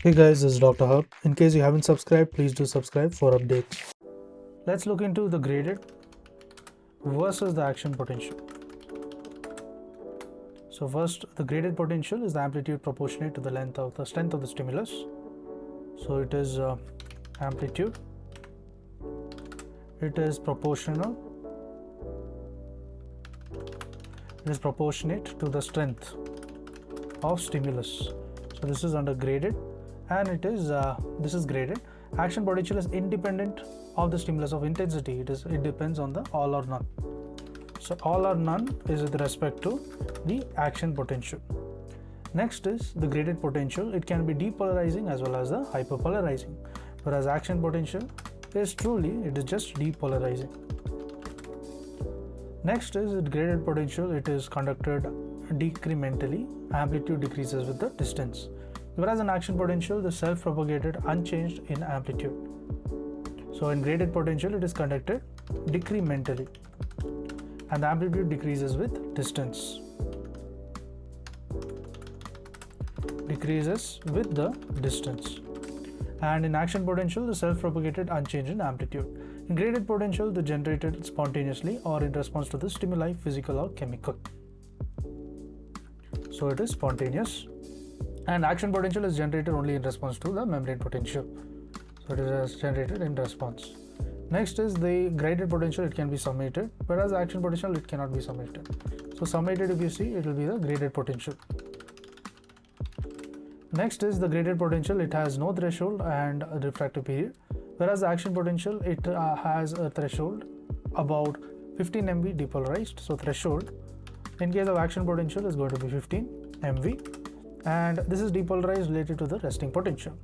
Hey guys, this is Dr. Hub. In case you haven't subscribed, please do subscribe for updates. Let's look into the graded versus the action potential. So first, the graded potential is the amplitude proportionate to the length of the strength of the stimulus. So it is amplitude, it is proportional, it is proportionate to the strength of stimulus. So this is under graded, and it is this is graded. Action potential is independent of the stimulus of intensity. It depends on the all or none. So all or none is with respect to the action potential. Next is the graded potential. It can be depolarizing as well as the hyperpolarizing, whereas action potential is just depolarizing. Next is graded potential. It is conducted decrementally. Amplitude decreases with the distance, whereas in action potential, the self-propagated unchanged in amplitude. So in graded potential, it is conducted decrementally and the amplitude decreases with distance. Decreases with the distance. And in action potential, the self-propagated unchanged in amplitude. In graded potential, the generated spontaneously or in response to the stimuli, physical or chemical. So it is spontaneous. And action potential is generated only in response to the membrane potential. So it is generated in response. Next is the graded potential. It can be summated, whereas action potential, it cannot be summated. So summated, if you see, it will be the graded potential. Next is the graded potential. It has no threshold and a refractive period, whereas the action potential, it has a threshold about 15 MV depolarized. So threshold in case of action potential is going to be 15 MV, and this is depolarized related to the resting potential.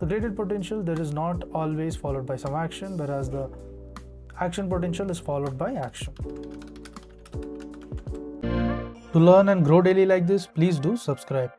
The graded potential, there is not always followed by some action, whereas the action potential is followed by action. To learn and grow daily like this, please do subscribe.